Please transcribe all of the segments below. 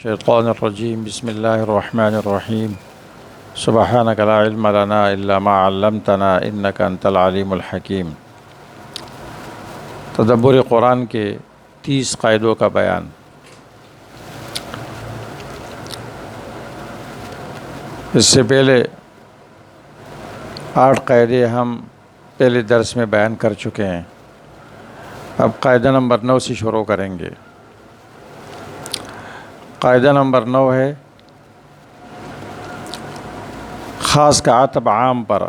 الشیطان الرجیم بسم اللہ الرحمن الرحیم سبحانک لا علم لنا الا ما علمتنا انک انت العلیم الحکیم۔ تدبر قرآن کے 30 قاعدوں کا بیان۔ اس سے پہلے 8 قاعدے ہم پہلے درس میں بیان کر چکے ہیں۔ اب قاعدہ نمبر 9 سے شروع کریں گے۔ قاعدہ نمبر 9 ہے خاص کا عطف عام پر۔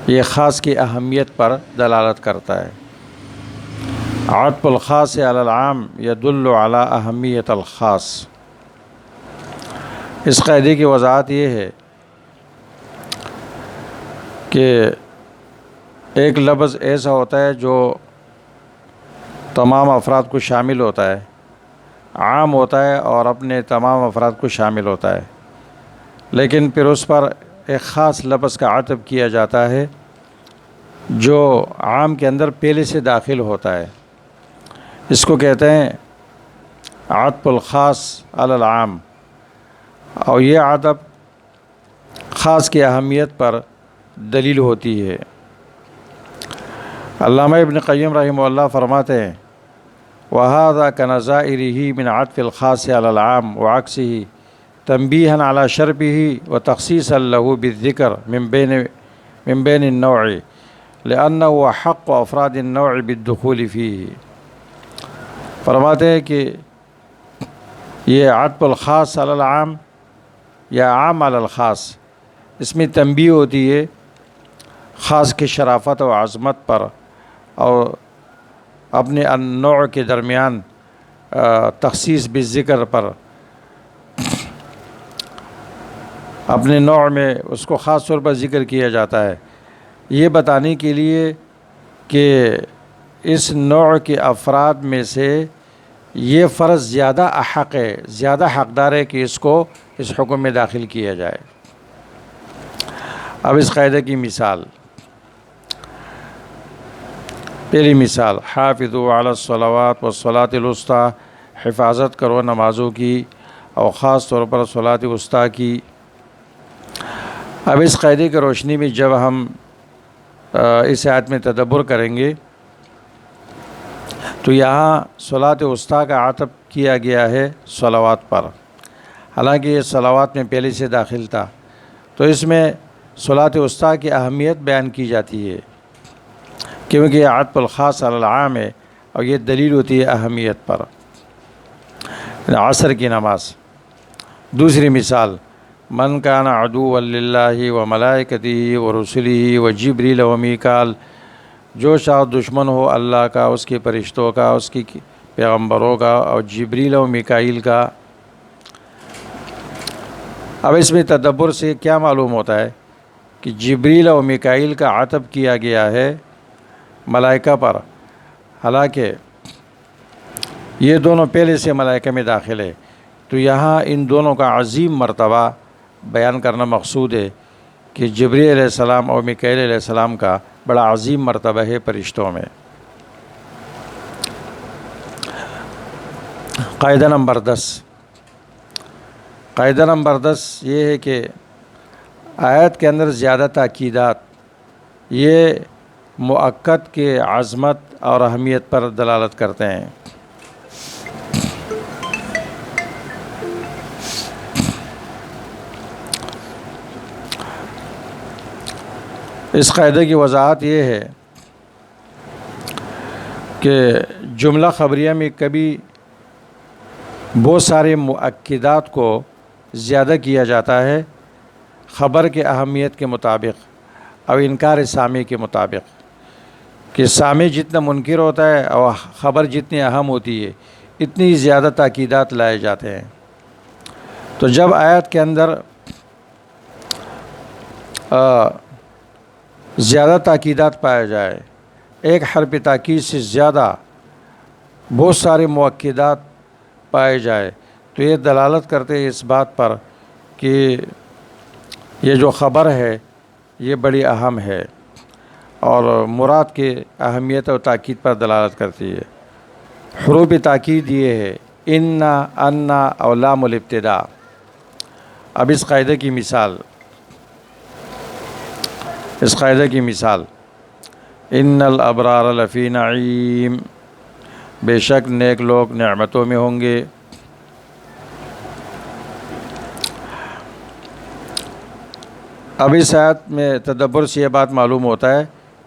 یہ خاص کی اہمیت پر دلالت کرتا ہے۔ عطف الخاص علی العام یدل علی اہمیت الخاص۔ اس قاعدے کی وضاحت یہ ہے کہ ایک لفظ ایسا ہوتا ہے جو تمام افراد کو شامل ہوتا ہے، عام ہوتا ہے اور اپنے تمام افراد کو شامل ہوتا ہے، لیکن پھر اس پر ایک خاص لفظ کا عطف کیا جاتا ہے جو عام کے اندر پہلے سے داخل ہوتا ہے۔ اس کو کہتے ہیں عطف الخاص علی العام، اور یہ عطف خاص کی اہمیت پر دلیل ہوتی ہے۔ علامہ ابن قیم رحمہ اللہ فرماتے ہیں وَهَذَا كَنَظَائِرِهِ مِنْ عَطْفِ الْخَاصِ عَلَى الْعَامِ وَعَكْسِهِ تَنْبِيهًا عَلَى شَرْبِهِ وَتَخْصِيصًا لَهُ بِالذِّكْرِ مِنْ بَيْنِ النَّوْعِ لِأَنَّهُ حَقُّ أَفْرَادِ النَّوْعِ بِالدُّخُولِ فِيهِ۔ فرماتے ہیں کہ یہ عطف الخاص علی العام یا عام علی الخاص، اس میں تنبیہ ہوتی ہے خاص کی شرافت و عظمت پر، اور اپنے النوع کے درمیان تخصیص بالذکر پر، اپنے نوع میں اس کو خاص طور پر ذکر کیا جاتا ہے، یہ بتانے کے لیے کہ اس نوع کے افراد میں سے یہ فرد زیادہ احق ہے، زیادہ حقدار ہے کہ اس کو اس حکم میں داخل کیا جائے۔ اب اس قاعدے کی مثال، پہلی مثال حافظوا علی الصلوات والصلاۃ الوسطیٰ، حفاظت کرو نمازوں کی اور خاص طور پر صلاۃ وسطیٰ کی۔ اب اس قاعدے کی روشنی میں جب ہم اس آیت میں تدبر کریں گے تو یہاں صلاۃ وسطیٰ کا عطف کیا گیا ہے صلوات پر، حالانکہ یہ صلوات میں پہلے سے داخل تھا، تو اس میں صلاۃ وسطیٰ کی اہمیت بیان کی جاتی ہے کیونکہ یہ عطف الخاص علی العام ہے، اور یہ دلیل ہوتی ہے اہمیت پر۔ عصر کی نماز۔ دوسری مثال من کان عدوا للہ وملائکتہ ورسلہ وجبریل ومیکال، جو شخص دشمن ہو اللہ کا، اس کے فرشتوں کا، اس کی پیغمبروں کا اور جبریل و میکائیل کا۔ اب اس میں تدبر سے کیا معلوم ہوتا ہے کہ جبریل و میکائیل کا عطف کیا گیا ہے ملائکہ پر، حالانکہ یہ دونوں پہلے سے ملائکہ میں داخل ہے، تو یہاں ان دونوں کا عظیم مرتبہ بیان کرنا مقصود ہے کہ جبریل علیہ السلام اور میکائیل علیہ السلام کا بڑا عظیم مرتبہ ہے فرشتوں میں۔ قاعدہ نمبر 10۔ قاعدہ نمبر 10 یہ ہے کہ آیت کے اندر زیادہ تاکیدات یہ مؤکد کے عظمت اور اہمیت پر دلالت کرتے ہیں۔ اس قاعدے کی وضاحت یہ ہے کہ جملہ خبریہ میں کبھی بہت سارے مؤکدات کو زیادہ کیا جاتا ہے خبر کے اہمیت کے مطابق اور انکار سامع کے مطابق، کہ سامع جتنا منکر ہوتا ہے اور خبر جتنی اہم ہوتی ہے اتنی زیادہ تاکیدات لائے جاتے ہیں۔ تو جب آیت کے اندر زیادہ تاکیدات پایا جائے، ایک حرف تاکید سے زیادہ بہت سارے مؤکدات پائے جائے، تو یہ دلالت کرتے ہیں اس بات پر کہ یہ جو خبر ہے یہ بڑی اہم ہے اور مراد کے اہمیت و تاکید پر دلالت کرتی ہے۔ حروف تاکید یہ ہے انا، انا اور لام الابتداء۔ اب اس قاعدے کی مثال ان الابرار لفی نعیم، بے شک نیک لوگ نعمتوں میں ہوں گے۔ اب اس آیت میں تدبر سے یہ بات معلوم ہوتا ہے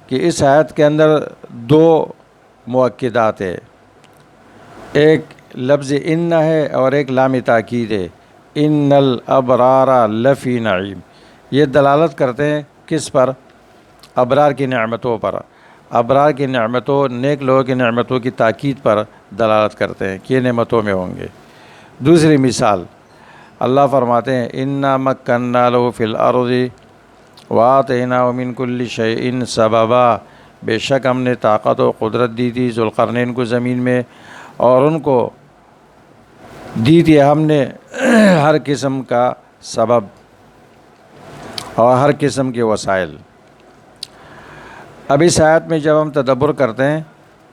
کہ اس آیت کے اندر دو مؤکدات ہے، ایک لفظ ان ہے اور ایک لام تاکید ہے، ان الابرار لفی نعیم۔ یہ دلالت کرتے ہیں کس پر؟ ابرار کی نعمتوں پر۔ ابرار کی نعمتوں، نیک لوگوں کی نعمتوں کی تاکید پر دلالت کرتے ہیں کہ یہ نعمتوں میں ہوں گے۔ دوسری مثال اللہ فرماتے ہیں انا مکننا لہ فی الارض وآتیناہ من کل شیء سببا، بے شک ہم نے طاقت و قدرت دی تھی ذوالقرنین کو زمین میں، اور ان کو دی تھی ہم نے ہر قسم کا سبب اور ہر قسم کے وسائل۔ اب اس آیت میں جب ہم تدبر کرتے ہیں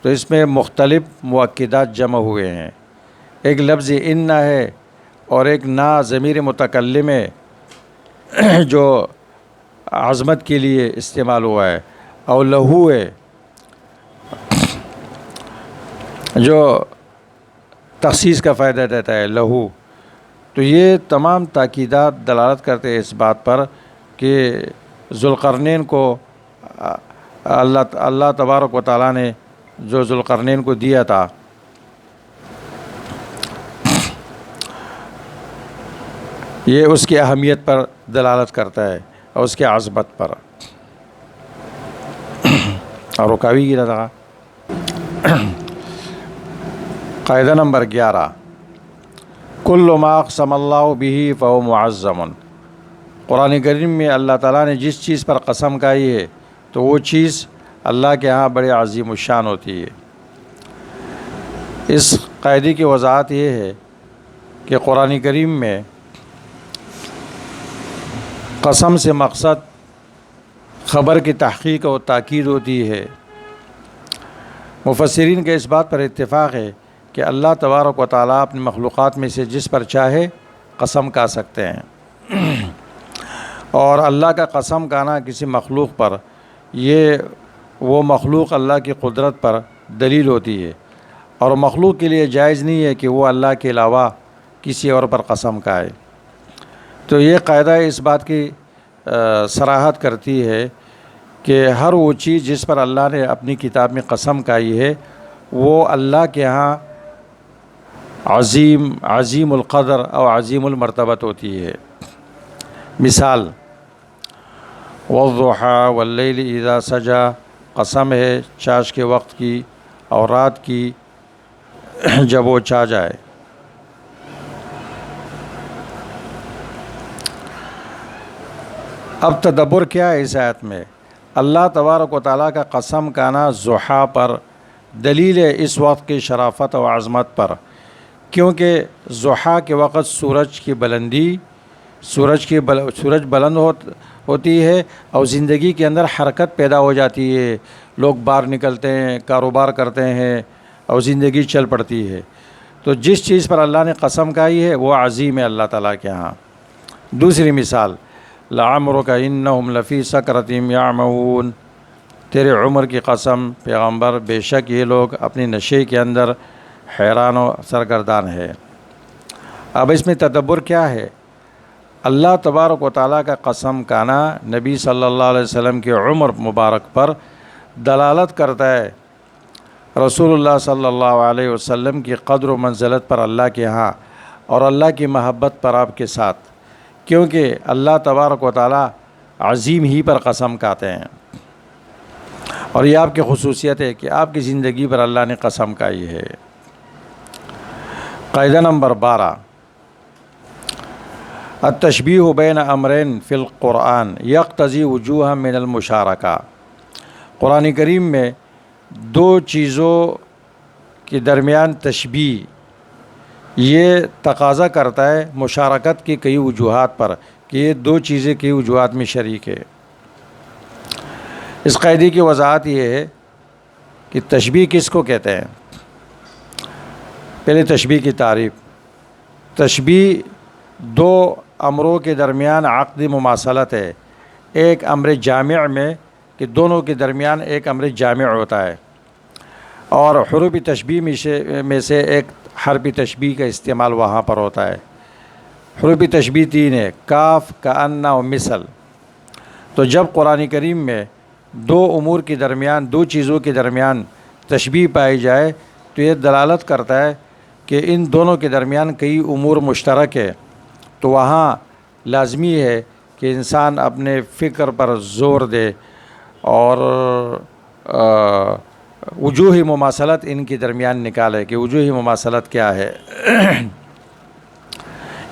تو اس میں مختلف مؤکدات جمع ہوئے ہیں، ایک لفظ ان ہے اور ایک نا ضمیر متکلم ہے جو عظمت کے لیے استعمال ہوا ہے، اور لہو ہے جو تخصیص کا فائدہ دیتا ہے، لہو۔ تو یہ تمام تاکیدات دلالت کرتے ہیں اس بات پر کہ ذوالقرنین کو اللہ تبارک و تعالیٰ نے جو ذوالقرنین کو دیا تھا یہ اس کی اہمیت پر دلالت کرتا ہے اور اس کے عظمت پر۔ اور رکاوی کی رہا قاعدہ نمبر 11 کل ما اقسم اللہ بہ فہو معظم۔ قرآن کریم میں اللہ تعالیٰ نے جس چیز پر قسم کھائی ہے تو وہ چیز اللہ کے ہاں بڑے عظیم الشان ہوتی ہے۔ اس قاعدے کی وضاحت یہ ہے کہ قرآن کریم میں قسم سے مقصد خبر کی تحقیق و تاکید ہوتی ہے۔ مفسرین کے اس بات پر اتفاق ہے کہ اللہ تبارک و تعالیٰ اپنی مخلوقات میں سے جس پر چاہے قسم کھا سکتے ہیں، اور اللہ کا قسم کھانا کسی مخلوق پر یہ وہ مخلوق اللہ کی قدرت پر دلیل ہوتی ہے، اور مخلوق کے لیے جائز نہیں ہے کہ وہ اللہ کے علاوہ کسی اور پر قسم کھائے۔ تو یہ قاعدہ اس بات کی صراحت کرتی ہے کہ ہر وہ چیز جس پر اللہ نے اپنی کتاب میں قسم کھائی ہے وہ اللہ کے ہاں عظیم القدر اور عظیم المرتبت ہوتی ہے۔ مثال والضحیٰ واللیل اذا سجا، قسم ہے چاش کے وقت کی اور رات کی جب وہ چھا جائے۔ اب تدبر کیا ہے اس آیت میں؟ اللہ تبارک و تعالیٰ کا قسم کھانا ضحیٰ پر دلیل ہے اس وقت کی شرافت و عظمت پر، کیونکہ ضحیٰ کے وقت سورج بلند ہوتی ہے اور زندگی کے اندر حرکت پیدا ہو جاتی ہے، لوگ باہر نکلتے ہیں، کاروبار کرتے ہیں اور زندگی چل پڑتی ہے۔ تو جس چیز پر اللہ نے قسم کھائی ہے وہ عظیم ہے اللہ تعالیٰ کے ہاں۔ دوسری مثال لعمرک انہم لفی سکرتہم یعمہون، تیرے عمر کی قسم پیغمبر، بے شک یہ لوگ اپنی نشے کے اندر حیران و سرگردان ہے۔ اب اس میں تدبر کیا ہے؟ اللہ تبارک و تعالیٰ کا قسم کھانا نبی صلی اللہ علیہ وسلم کی عمر مبارک پر دلالت کرتا ہے، رسول اللہ صلی اللہ علیہ وسلم کی قدر و منزلت پر اللہ کے ہاں اور اللہ کی محبت پر آپ کے ساتھ، کیونکہ اللہ تبارک و تعالیٰ عظیم ہی پر قسم کھاتے ہیں، اور یہ آپ کی خصوصیت ہے کہ آپ کی زندگی پر اللہ نے قسم کھائی ہے۔ قاعدہ نمبر 12 التشبیہ بین امرین فی القرآن یقتضی وجوہ من المشارکہ۔ قرآن کریم میں دو چیزوں کے درمیان تشبیہ یہ تقاضا کرتا ہے مشارکت کی کئی وجوہات پر، کہ یہ دو چیزیں کئی وجوہات میں شریک ہے۔ اس قاعدے کی وضاحت یہ ہے کہ تشبیہ کس کو کہتے ہیں؟ پہلے تشبیہ کی تعریف. تشبیہ دو امروں کے درمیان عقدی مماثلت ہے. ایک امر جامع میں کہ دونوں کے درمیان ایک امر جامع ہوتا ہے، اور حروف تشبیہ میں سے ایک حرف تشبیہ کا استعمال وہاں پر ہوتا ہے. حروف تشبیہ 3 ہے: کاف، کأن و مثل. تو جب قرآن کریم میں دو امور کے درمیان، دو چیزوں کے درمیان تشبیہ پائی جائے تو یہ دلالت کرتا ہے کہ ان دونوں کے درمیان کئی امور مشترک ہے. تو وہاں لازمی ہے کہ انسان اپنے فکر پر زور دے اور وجوہ مماثلت ان کے درمیان نکالے کہ وجوہ مماثلت کیا ہے.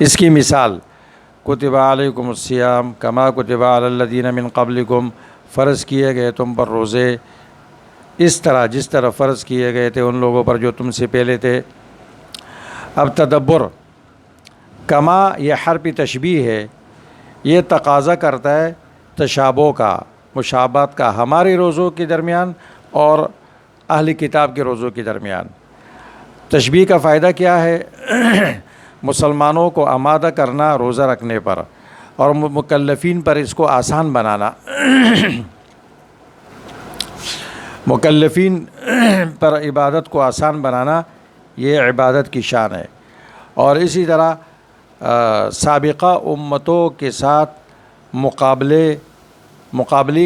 اس کی مثال: کتب علیکم الصیام کما کتب علی الذین من قبلکم، فرض کیے گئے تم پر روزے اس طرح جس طرح فرض کیے گئے تھے ان لوگوں پر جو تم سے پہلے تھے. اب تدبر: کما یہ حرف تشبیہ ہے، یہ تقاضا کرتا ہے تشابہ کا، مشابہت کا ہمارے روزوں کے درمیان اور اہل کتاب کے روزوں کے درمیان. تشبیہ کا فائدہ کیا ہے؟ مسلمانوں کو آمادہ کرنا روزہ رکھنے پر، اور مکلفین پر اس کو آسان بنانا. مکلفین پر عبادت کو آسان بنانا یہ عبادت کی شان ہے. اور اسی طرح سابقہ امتوں کے ساتھ مقابلے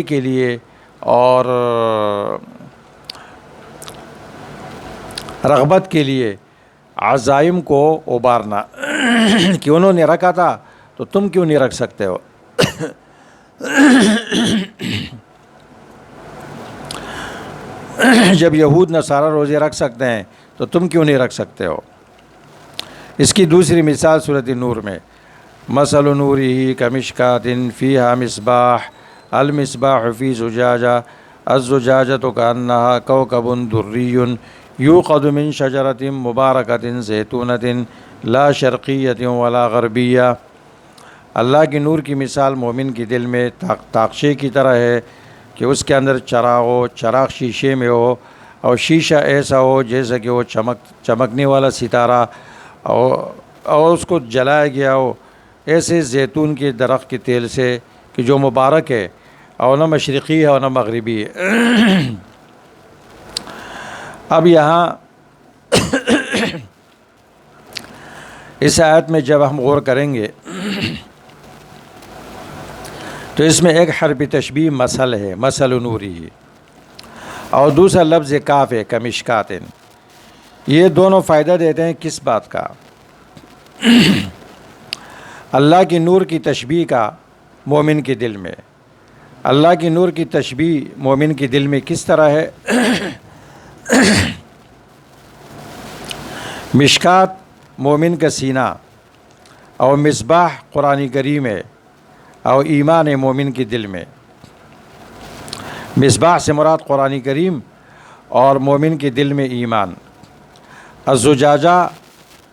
کے لیے اور رغبت کے لیے عزائم کو ابارنا کہ انہوں نے رکھا تھا تو تم کیوں نہیں رکھ سکتے ہو. جب یہود نصارہ روزے رکھ سکتے ہیں تو تم کیوں نہیں رکھ سکتے ہو. اس کی دوسری مثال سورۃ نور میں: مثل نورہ کمشکاۃ فیہا مصباح المصباح فی زجاجہ الزجاجۃ کأنہا کوکب دری یوقد من شجرۃ مبارکۃ زیتونۃ لا شرقیۃ ولا غربیہ. اللہ کی نور کی مثال مومن کے دل میں تاقشے کی طرح ہے کہ اس کے اندر چراغ ہو، چراغ شیشے میں ہو، اور شیشہ ایسا ہو جیسا کہ وہ چمکنے والا ستارہ، اور اس کو جلایا گیا ہو ایسے زیتون کے درخت کے تیل سے کہ جو مبارک ہے اور نہ مشرقی ہے اور نہ مغربی ہے. اب یہاں اس آیت میں جب ہم غور کریں گے تو اس میں ایک حرف تشبیہ مثل ہے، مثل نوری، اور دوسرا لفظ کاف ہے، کمشکات. یہ دونوں فائدہ دیتے ہیں کس بات کا؟ اللہ کی نور کی تشبیہ کا مومن کے دل میں. اللہ کی نور کی تشبیہ مومن کے دل میں کس طرح ہے؟ مشکات مومن کا سینہ، اور مصباح قرآن کریم ہے، اور ایمان ہے مومن کے دل میں. مصباح سے مراد قرآن کریم اور مومن کے دل میں ایمان. الزجاجہ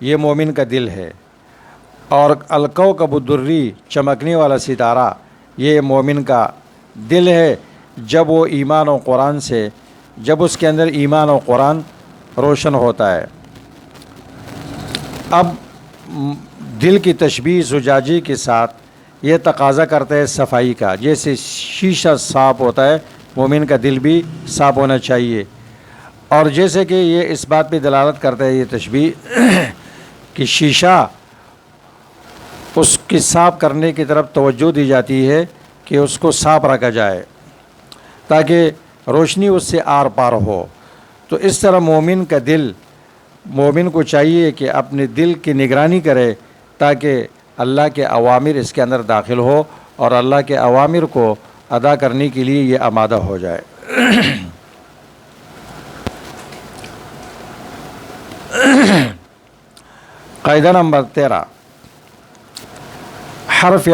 یہ مومن کا دل ہے، اور الکوکب الدری چمکنے والا ستارہ یہ مومن کا دل ہے جب وہ ایمان و قرآن سے، جب اس کے اندر ایمان و قرآن روشن ہوتا ہے. اب دل کی تشبیہ زجاجی کے ساتھ یہ تقاضا کرتا ہے صفائی کا. جیسے شیشہ صاف ہوتا ہے مومن کا دل بھی صاف ہونا چاہیے. اور جیسے کہ یہ اس بات پہ دلالت کرتا ہے یہ تشبیہ کہ شیشہ اس کی صاف کرنے کی طرف توجہ دی جاتی ہے کہ اس کو صاف رکھا جائے تاکہ روشنی اس سے آر پار ہو. تو اس طرح مومن کا دل، مومن کو چاہیے کہ اپنے دل کی نگرانی کرے تاکہ اللہ کے اوامر اس کے اندر داخل ہو اور اللہ کے اوامر کو ادا کرنے کے لیے یہ آمادہ ہو جائے. قاعدہ نمبر 13: حرف